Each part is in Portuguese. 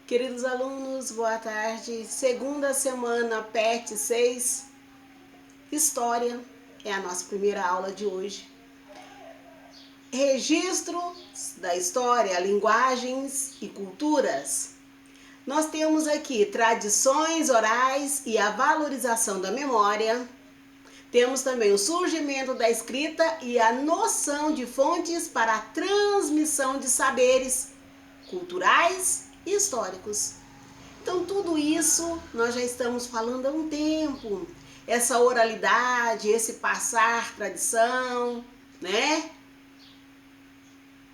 Queridos alunos, boa tarde. Segunda semana PET 6, História, é a nossa primeira aula de hoje. Registro da história, linguagens e culturas. Nós temos aqui tradições orais e a valorização da memória. Temos também o surgimento da escrita e a noção de fontes para a transmissão de saberes culturais e históricos. Então, tudo isso nós já estamos falando há um tempo. Essa oralidade, esse passar tradição, né?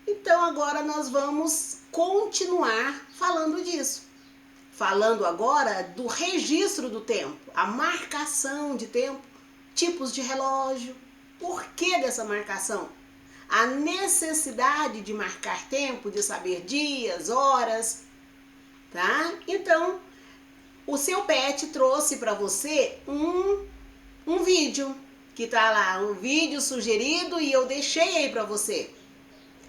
Então, agora nós vamos continuar falando disso. Falando agora do registro do tempo, a marcação de tempo, tipos de relógio, por que dessa marcação? A necessidade de marcar tempo, de saber dias, horas, tá? Então, o seu PET trouxe para você um vídeo, que tá lá, um vídeo sugerido e eu deixei aí para você.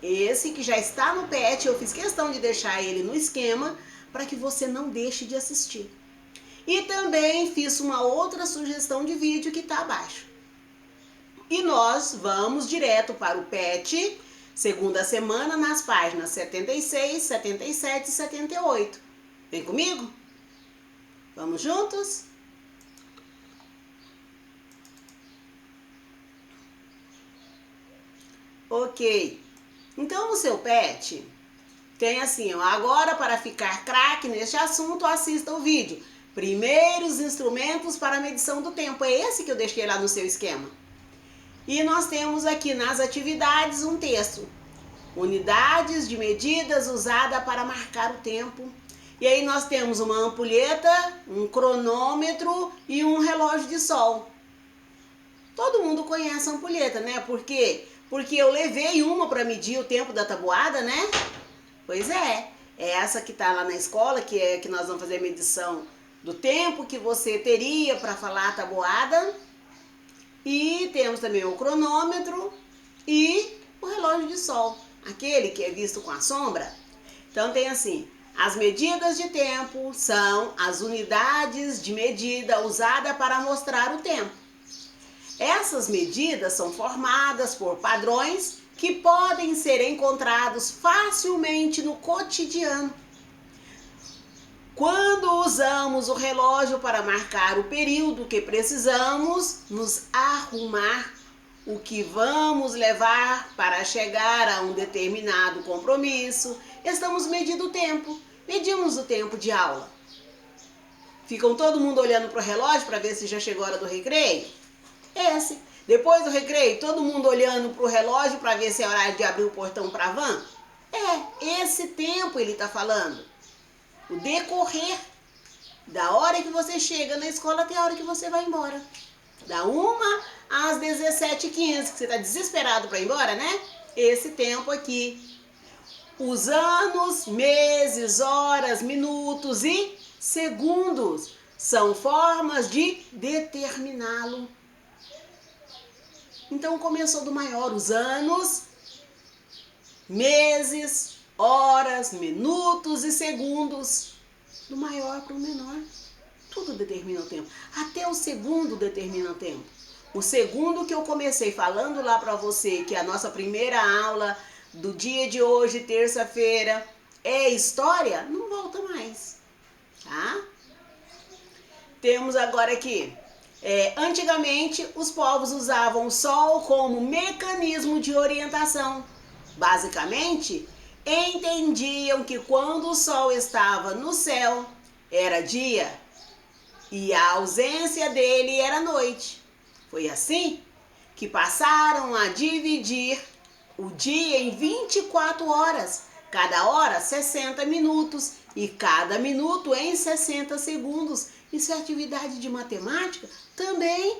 Esse que já está no PET, eu fiz questão de deixar ele no esquema para que você não deixe de assistir. E também fiz uma outra sugestão de vídeo que está abaixo. E nós vamos direto para o PET, segunda semana, nas páginas 76, 77 e 78. Vem comigo? Vamos juntos? Ok. Então, no seu PET, tem assim, ó, agora para ficar craque neste assunto, assista o vídeo. Primeiros instrumentos para a medição do tempo. É esse que eu deixei lá no seu esquema. E nós temos aqui nas atividades um texto. Unidades de medidas usada para marcar o tempo. E aí nós temos uma ampulheta, um cronômetro e um relógio de sol. Todo mundo conhece a ampulheta, né? Por quê? Porque eu levei uma para medir o tempo da tabuada, né? Pois é essa que está lá na escola, que é que nós vamos fazer a medição do tempo que você teria para falar a tabuada. E temos também o cronômetro e o relógio de sol, aquele que é visto com a sombra. Então tem assim, as medidas de tempo são as unidades de medida usada para mostrar o tempo. Essas medidas são formadas por padrões que podem ser encontrados facilmente no cotidiano. Quando usamos o relógio para marcar o período que precisamos nos arrumar, o que vamos levar para chegar a um determinado compromisso, estamos medindo o tempo. Medimos o tempo de aula. Ficam todo mundo olhando para o relógio para ver se já chegou a hora do recreio? Esse. Depois do recreio, todo mundo olhando para o relógio para ver se é hora de abrir o portão para a van? Esse tempo ele está falando. O decorrer da hora que você chega na escola até a hora que você vai embora. Da 1 às 17h15, que você está desesperado para ir embora, né? Esse tempo aqui. Os anos, meses, horas, minutos e segundos são formas de determiná-lo. Então começou do maior, os anos, meses, horas, minutos e segundos, do maior para o menor. Tudo determina o tempo. Até o segundo determina o tempo. O segundo que eu comecei falando lá para você, que é a nossa primeira aula do dia de hoje, terça-feira, é história, não volta mais, tá? Temos agora aqui, antigamente os povos usavam o sol como mecanismo de orientação. Basicamente, entendiam que quando o sol estava no céu, era dia, e a ausência dele era noite. Foi assim que passaram a dividir o dia em 24 horas, cada hora 60 minutos e cada minuto em 60 segundos. Isso é atividade de matemática também.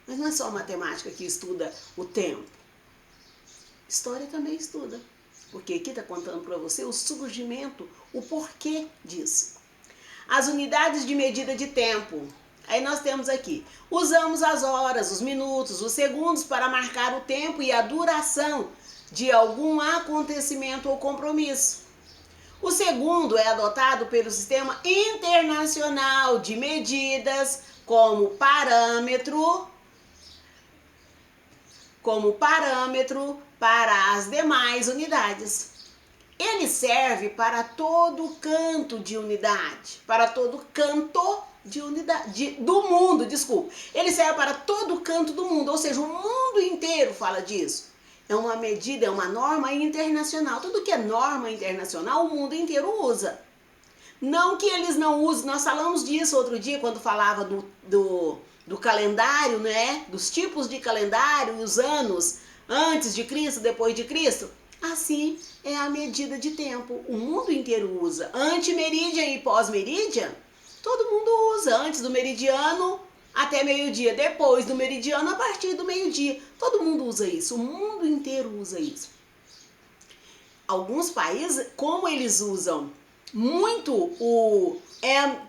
Mas não é só a matemática que estuda o tempo. História também estuda, porque aqui está contando para você o surgimento, o porquê disso. As unidades de medida de tempo. Aí nós temos aqui, usamos as horas, os minutos, os segundos para marcar o tempo e a duração de algum acontecimento ou compromisso. segundo é adotado pelo Sistema Internacional de Medidas como parâmetro para as demais unidades. Ele serve para todo canto de unidade, para todo canto de unidade, do mundo, desculpa. Ele serve para todo canto do mundo, ou seja, o mundo inteiro fala disso. É uma medida, é uma norma internacional. Tudo que é norma internacional, o mundo inteiro usa. Não que eles não usem, nós falamos disso outro dia, quando falava do calendário, né? Dos tipos de calendário, os anos antes de Cristo, depois de Cristo. Assim é a medida de tempo. O mundo inteiro usa. Antimeridian e pós-meridian, todo mundo usa. Antes do meridiano até meio-dia. Depois do meridiano a partir do meio-dia. Todo mundo usa isso. O mundo inteiro usa isso. Alguns países, como eles usam muito o AM,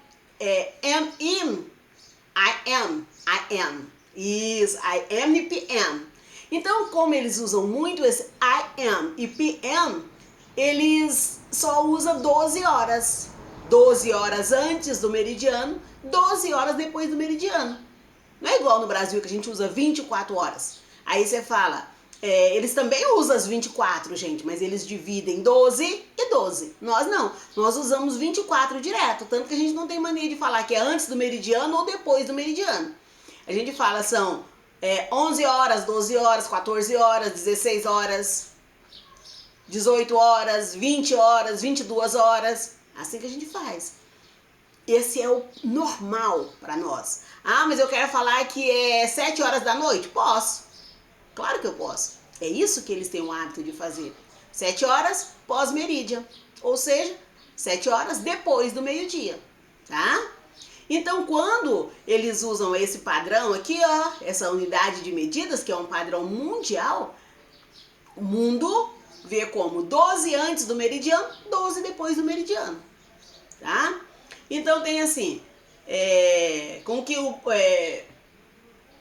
isso, AM e PM. Então, como eles usam muito esse AM e PM, eles só usam 12 horas. 12 horas antes do meridiano, 12 horas depois do meridiano. Não é igual no Brasil que a gente usa 24 horas. Aí você fala, eles também usam as 24, gente, mas eles dividem 12 e 12. Nós não, nós usamos 24 direto, tanto que a gente não tem mania de falar que é antes do meridiano ou depois do meridiano. A gente fala são 11 horas, 12 horas, 14 horas, 16 horas, 18 horas, 20 horas, 22 horas. Assim que a gente faz. Esse é o normal para nós. Ah, mas eu quero falar que é 7 horas da noite? Posso. Claro que eu posso. É isso que eles têm o hábito de fazer. 7 horas pós-meridian. Ou seja, 7 horas depois do meio-dia. Tá? Então, quando eles usam esse padrão aqui, ó, essa unidade de medidas, que é um padrão mundial, o mundo vê como 12 antes do meridiano, 12 depois do meridiano, tá? Então, tem assim,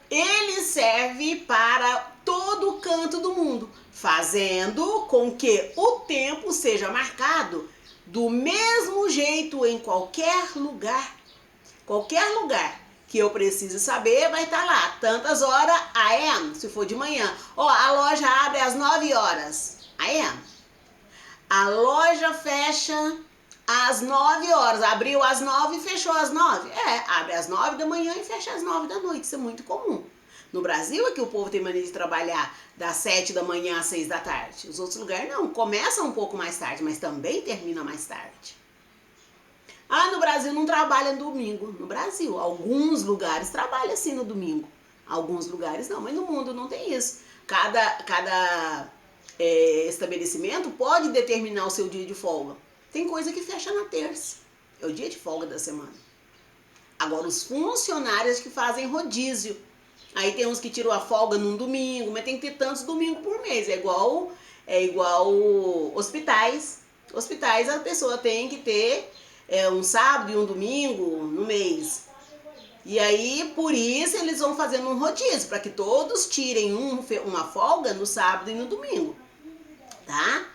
ele serve para todo o canto do mundo, fazendo com que o tempo seja marcado do mesmo jeito em qualquer lugar. Qualquer lugar que eu precise saber vai estar lá. Tantas horas, AM, se for de manhã. Ó, a loja abre às 9 horas. AM. A loja fecha às 9 horas. Abriu às 9 e fechou às 9. Abre às 9 da manhã e fecha às 9 da noite. Isso é muito comum. No Brasil é que o povo tem mania de trabalhar das 7 da manhã às 6 da tarde. Os outros lugares não. Começa um pouco mais tarde, mas também termina mais tarde. Ah, no Brasil não trabalha domingo. No Brasil, alguns lugares trabalham assim no domingo. Alguns lugares não, mas no mundo não tem isso. Cada estabelecimento pode determinar o seu dia de folga. Tem coisa que fecha na terça. É o dia de folga da semana. Agora, os funcionários que fazem rodízio. Aí tem uns que tiram a folga num domingo, mas tem que ter tantos domingos por mês. É igual hospitais. Hospitais a pessoa tem que ter um sábado e um domingo no mês. E aí, por isso, eles vão fazendo um rodízio, para que todos tirem uma folga no sábado e no domingo. Tá?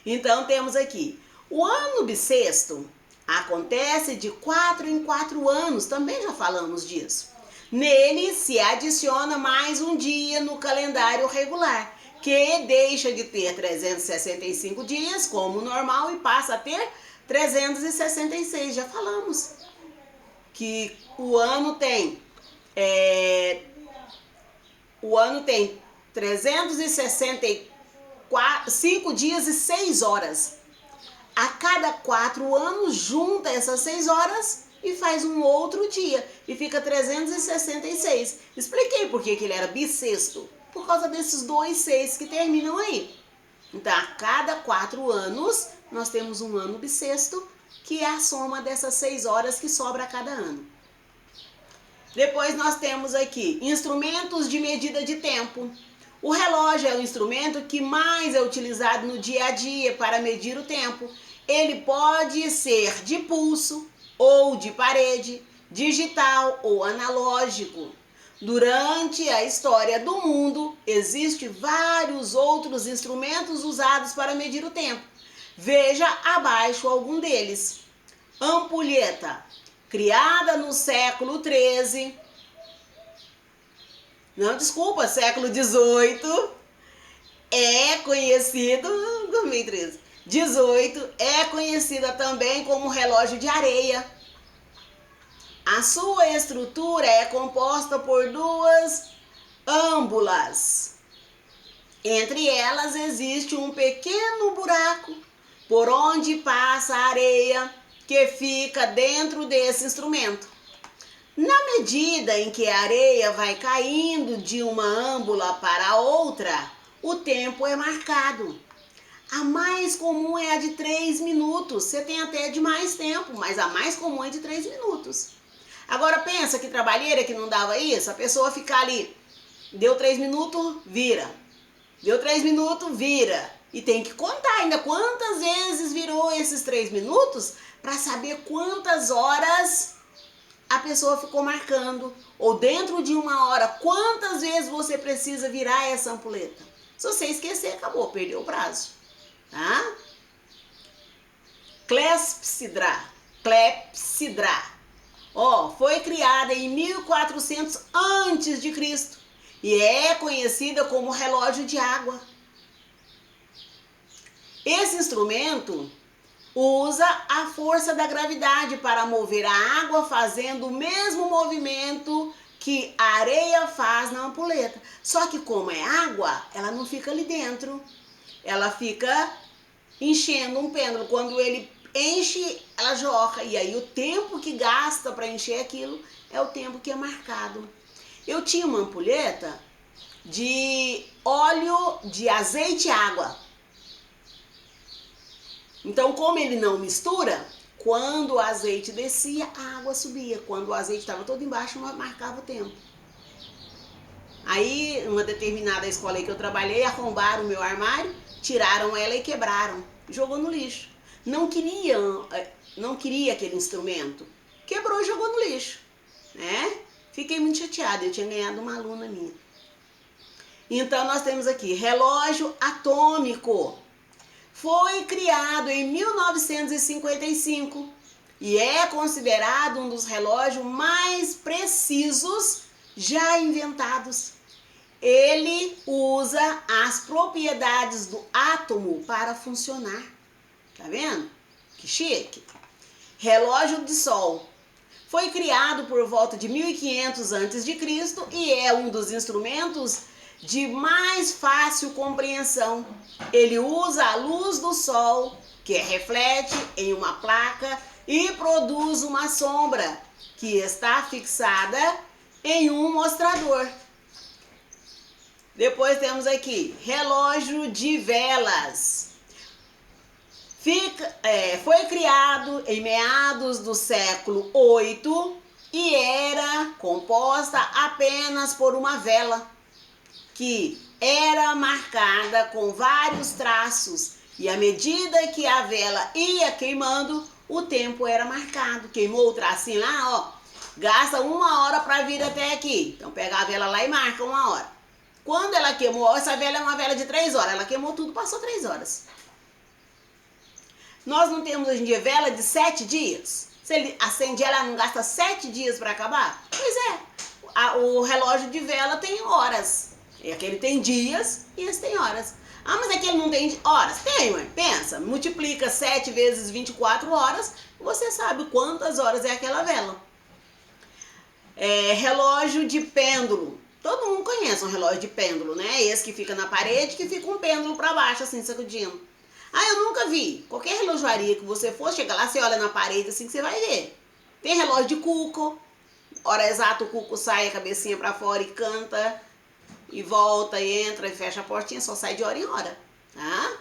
Então, temos aqui. O ano bissexto acontece de 4 em 4 anos, também já falamos disso. Nele se adiciona mais um dia no calendário regular, que deixa de ter 365 dias como normal e passa a ter 366, já falamos que o ano tem 365 dias e 6 horas. A cada 4 anos junta essas 6 horas e faz um outro dia e fica 366. Expliquei por que ele era bissexto, por causa desses 2 6 que terminam aí. Então, a cada 4 anos, nós temos um ano bissexto, que é a soma dessas 6 horas que sobra a cada ano. Depois nós temos aqui instrumentos de medida de tempo. O relógio é o instrumento que mais é utilizado no dia a dia para medir o tempo. Ele pode ser de pulso ou de parede, digital ou analógico. Durante a história do mundo, existem vários outros instrumentos usados para medir o tempo. Veja abaixo algum deles. Ampulheta, criada no século XIII. Não, desculpa, século XVIII. É conhecido, 2013, 18, é conhecida também como relógio de areia. A sua estrutura é composta por duas âmbulas. Entre elas existe um pequeno buraco por onde passa a areia que fica dentro desse instrumento. Na medida em que a areia vai caindo de uma âmbula para outra, o tempo é marcado. A mais comum é a de 3 minutos. Você tem até de mais tempo, mas a mais comum é de 3 minutos. Agora pensa que trabalheira que não dava isso, a pessoa ficar ali, deu 3 minutos, vira. Deu 3 minutos, vira. E tem que contar ainda quantas vezes virou esses 3 minutos para saber quantas horas a pessoa ficou marcando. Ou dentro de uma hora, quantas vezes você precisa virar essa ampulheta. Se você esquecer, acabou, perdeu o prazo. Tá? Clepsidra. Foi criada em 1400 a.C. e é conhecida como relógio de água. Esse instrumento usa a força da gravidade para mover a água, fazendo o mesmo movimento que a areia faz na ampulheta. Só que como é água, ela não fica ali dentro. Ela fica enchendo um pêndulo. Quando ele enche, ela jorra. E aí o tempo que gasta para encher aquilo é o tempo que é marcado. Eu tinha uma ampulheta de óleo de azeite e água. Então, como ele não mistura, quando o azeite descia, a água subia. Quando o azeite estava todo embaixo, marcava o tempo. Aí, uma determinada escola aí que eu trabalhei, arrombaram o meu armário, tiraram ela e quebraram. Jogou no lixo. Não queria aquele instrumento. Quebrou e jogou no lixo. Né? Fiquei muito chateada, eu tinha ganhado uma aluna minha. Então, nós temos aqui relógio atômico. Foi criado em 1955 e é considerado um dos relógios mais precisos já inventados. Ele usa as propriedades do átomo para funcionar. Tá vendo? Que chique. Relógio de sol. Foi criado por volta de 1500 a.C. e é um dos instrumentos de mais fácil compreensão. Ele usa a luz do sol, que reflete em uma placa e produz uma sombra, que está fixada em um mostrador. Depois temos aqui, relógio de velas. Foi criado em meados do século VIII e era composta apenas por uma vela, que era marcada com vários traços, e à medida que a vela ia queimando, o tempo era marcado. Queimou o tracinho lá, ó, gasta 1 hora para vir até aqui. Então pega a vela lá e marca 1 hora. Quando ela queimou, essa vela é uma vela de 3 horas, ela queimou tudo, passou 3 horas. Nós não temos hoje em dia vela de 7 dias? Se ele acende ela, não gasta 7 dias para acabar? Pois é, o relógio de vela tem horas. Aquele tem dias e esse tem horas. Ah, mas aquele não tem horas? Tem, ué. Pensa, multiplica 7 vezes 24 horas, você sabe quantas horas é aquela vela. Relógio de pêndulo. Todo mundo conhece um relógio de pêndulo, né? Esse que fica na parede, que fica um pêndulo para baixo, assim, sacudindo. Ah, eu nunca vi. Qualquer relojoaria que você for, chega lá, você olha na parede assim que você vai ver. Tem relógio de cuco. Hora exata o cuco sai a cabecinha para fora e canta. E volta, e entra, e fecha a portinha, só sai de hora em hora. Tá?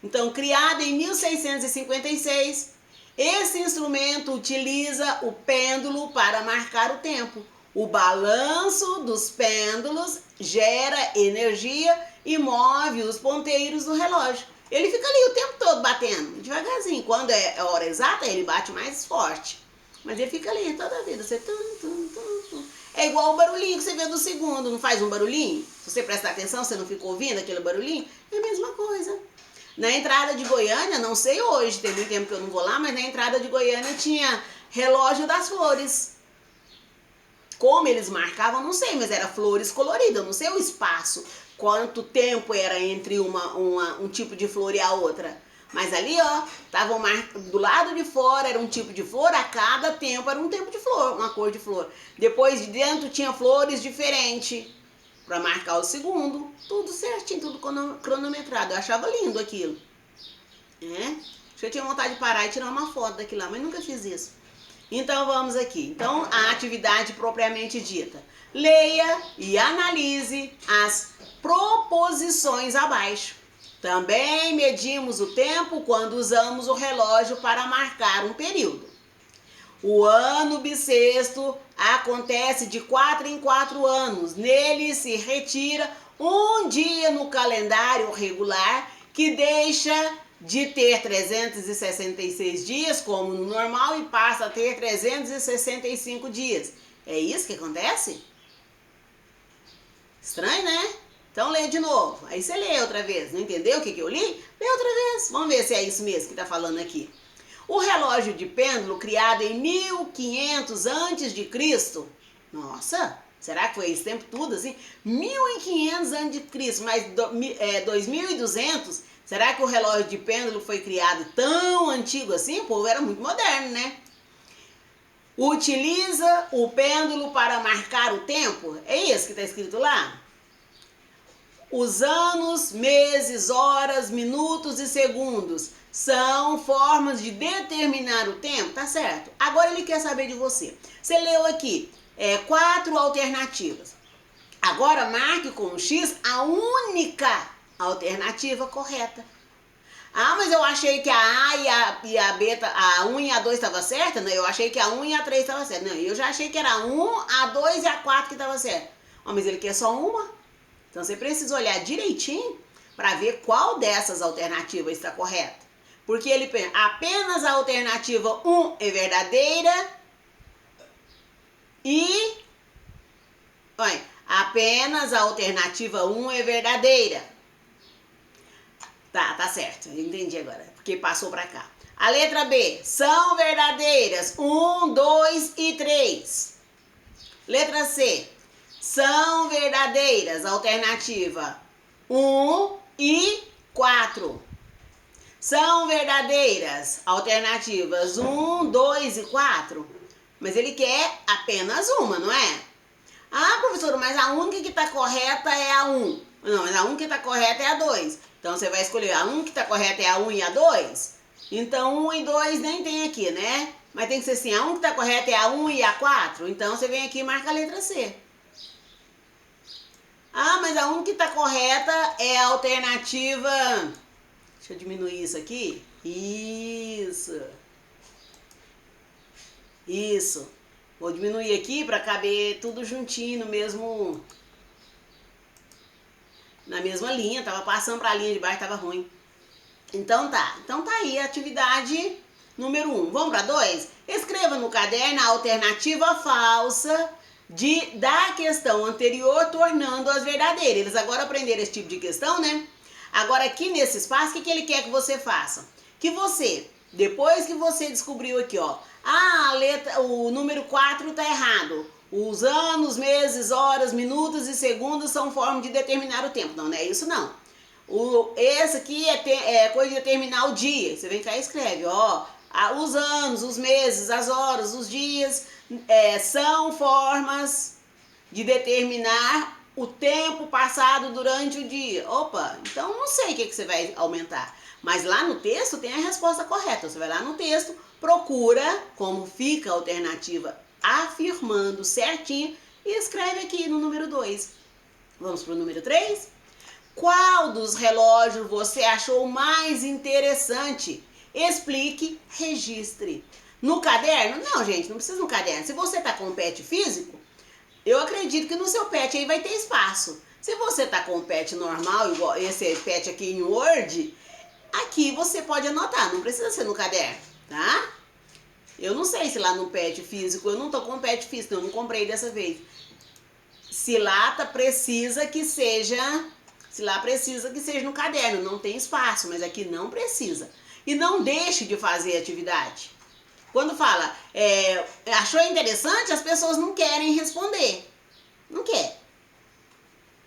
Então, criado em 1656, esse instrumento utiliza o pêndulo para marcar o tempo. O balanço dos pêndulos gera energia e move os ponteiros do relógio. Ele fica ali o tempo todo batendo, devagarzinho. Quando é a hora exata, ele bate mais forte. Mas ele fica ali toda a vida. Você É igual o barulhinho que você vê do segundo. Não faz um barulhinho? Se você prestar atenção, você não fica ouvindo aquele barulhinho? É a mesma coisa. Na entrada de Goiânia, não sei hoje, tem muito tempo que eu não vou lá, mas na entrada de Goiânia tinha relógio das flores. Como eles marcavam, não sei, mas era flores coloridas, eu não sei o espaço, quanto tempo era entre um tipo de flor e a outra. Mas ali, ó, estavam do lado de fora era um tipo de flor, a cada tempo era um tempo de flor, uma cor de flor. Depois de dentro tinha flores diferentes para marcar o segundo, tudo certinho, tudo cronometrado. Eu achava lindo aquilo. Eu tinha vontade de parar e tirar uma foto daquilo lá, mas nunca fiz isso. Então vamos aqui. Então a atividade propriamente dita. Leia e analise as proposições abaixo. Também medimos o tempo quando usamos o relógio para marcar um período. O ano bissexto acontece de 4 em 4 anos. Nele se retira um dia no calendário regular que deixa de ter 366 dias, como no normal, e passa a ter 365 dias. É isso que acontece? Estranho, né? Então lê de novo. Aí você lê outra vez. Não entendeu o que eu li? Lê outra vez. Vamos ver se é isso mesmo que está falando aqui. O relógio de pêndulo, criado em 1500 a.C., nossa, será que foi esse tempo tudo assim? 1500 a.C., mais 2200, será que o relógio de pêndulo foi criado tão antigo assim? O povo era muito moderno, né? Utiliza o pêndulo para marcar o tempo? É isso que está escrito lá? Os anos, meses, horas, minutos e segundos são formas de determinar o tempo, tá certo? Agora ele quer saber de você. Você leu aqui 4 alternativas. Agora marque com o X a única alternativa correta. Ah, mas eu achei que a A e a B, a 1 e a 2 estava certa? Não, eu achei que a 1 e a 3 estava certa. Não, eu já achei que era a 1, a 2 e a 4 que estava certa. Oh, mas ele quer só uma. Então você precisa olhar direitinho para ver qual dessas alternativas está correta. Porque ele pensa, apenas a alternativa 1 é verdadeira e... Olha, apenas a alternativa 1 é verdadeira. Tá certo, eu entendi agora, porque passou para cá. A letra B, são verdadeiras 1, 2 e 3. Letra C, são verdadeiras, alternativa 1 e 4. São verdadeiras, alternativas 1, 2 e 4. Mas ele quer apenas uma, não é? Ah, professora, mas a única que está correta é a 1. Não, mas a única que está correta é a 2. Então você vai escolher a 1 que está correta é a 1 e a 2. Então 1 e 2 nem tem aqui, né? Mas tem que ser assim, a 1 que está correta é a 1 e a 4. Então você vem aqui e marca a letra C. Ah, mas a única que está correta é a alternativa... Deixa eu diminuir isso aqui. Isso. Vou diminuir aqui para caber tudo juntinho no mesmo... Na mesma linha. Tava passando para a linha de baixo, tava ruim. Então tá. Então tá aí a atividade número 1. Vamos para 2? Escreva no caderno a alternativa falsa da questão anterior, tornando-as verdadeiras. Eles agora aprenderam esse tipo de questão, né? Agora aqui nesse espaço, o que ele quer que você faça? Que você, depois que você descobriu aqui, ó, o número 4 tá errado. Os anos, meses, horas, minutos e segundos são formas de determinar o tempo. Não é isso não. Esse aqui é coisa de determinar o dia. Você vem cá e escreve, ó. Os anos, os meses, as horas, os dias são formas de determinar o tempo passado durante o dia. Opa, então não sei o que você vai aumentar. Mas lá no texto tem a resposta correta. Você vai lá no texto, procura como fica a alternativa afirmando certinho e escreve aqui no número 2. Vamos para o número 3? Qual dos relógios você achou mais interessante? Explique, registre. No caderno? Não, gente, não precisa no caderno. Se você está com um pet físico, eu acredito que no seu pet aí vai ter espaço. Se você está com um pet normal, igual esse pet aqui em Word, aqui você pode anotar, não precisa ser no caderno, tá? Eu não sei se lá no pet físico, eu não tô com pet físico, eu não comprei dessa vez. Se lá precisa que seja Se lá precisa que seja no caderno, não tem espaço, mas aqui não precisa. E não deixe de fazer atividade. Quando fala, achou interessante, as pessoas não querem responder. Não quer.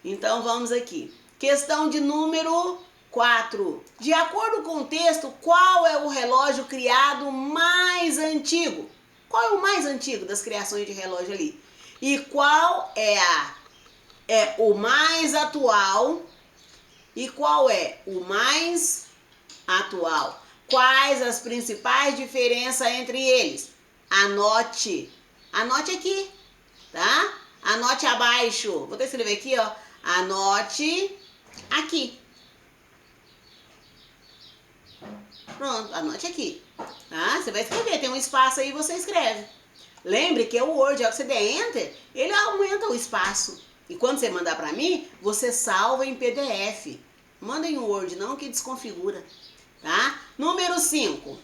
Então vamos aqui. Questão de número 4. De acordo com o texto, qual é o relógio criado mais antigo? Qual é o mais antigo das criações de relógio ali? E qual é o mais atual? E qual é o mais atual? Quais as principais diferenças entre eles? Anote. Anote aqui, tá? Anote abaixo. Vou até escrever aqui, ó. Anote aqui. Pronto, anote aqui. Tá? Você vai escrever, tem um espaço aí, você escreve. Lembre que o Word, ao que você der Enter, ele aumenta o espaço. E quando você mandar para mim, você salva em PDF. Manda em Word, não que desconfigura. Tá? Número 5.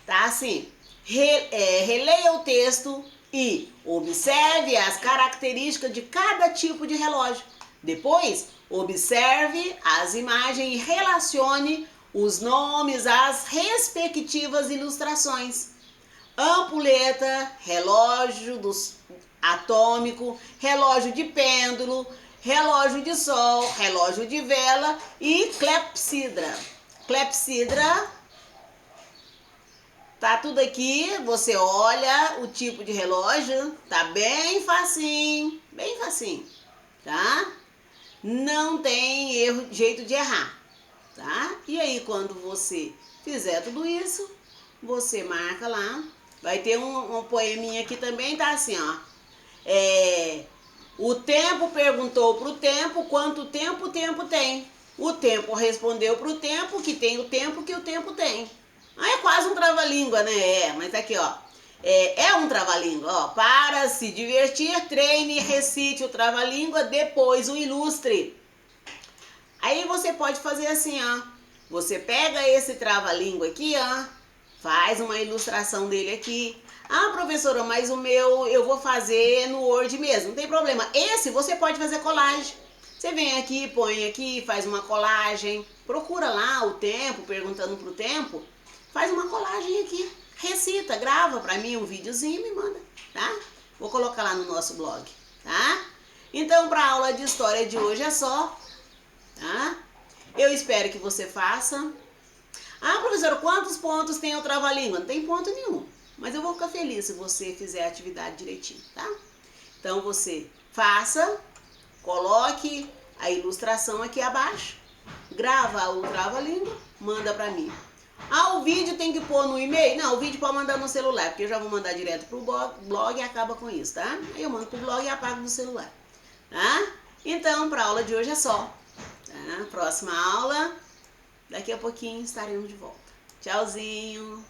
Tá assim. Releia o texto e observe as características de cada tipo de relógio. Depois, observe as imagens e relacione os nomes às respectivas ilustrações. Ampulheta, relógio atômico, relógio de pêndulo, relógio de sol, relógio de vela e clepsidra. Clepsidra, tá tudo aqui, você olha o tipo de relógio, tá bem facinho, tá? Não tem erro, jeito de errar, tá? E aí quando você fizer tudo isso, você marca lá, vai ter um poeminha aqui também, tá assim, ó. O tempo perguntou pro tempo quanto tempo o tempo tem. O tempo respondeu pro tempo que tem o tempo que o tempo tem. É quase um trava-língua, né? Mas aqui, ó. É um trava-língua, ó. Para se divertir, treine e recite o trava-língua, depois o ilustre. Aí você pode fazer assim, ó. Você pega esse trava-língua aqui, ó. Faz uma ilustração dele aqui. Ah, professora, mas o meu eu vou fazer no Word mesmo. Não tem problema. Esse você pode fazer colagem. Você vem aqui, põe aqui, faz uma colagem. Procura lá o tempo, perguntando pro tempo. Faz uma colagem aqui. Recita, grava pra mim um videozinho e me manda, tá? Vou colocar lá no nosso blog, tá? Então, para a aula de história de hoje é só, tá? Eu espero que você faça. Ah, professor, quantos pontos tem o trava-língua? Não tem ponto nenhum. Mas eu vou ficar feliz se você fizer a atividade direitinho, tá? Então você faça, coloque a ilustração aqui abaixo, grava o trava-língua, manda pra mim. Ah, o vídeo tem que pôr no e-mail? Não, o vídeo pode mandar no celular, porque eu já vou mandar direto pro blog e acaba com isso, tá? Aí eu mando pro blog e apago no celular, tá? Então, pra aula de hoje é só, tá? Próxima aula, daqui a pouquinho estaremos de volta. Tchauzinho!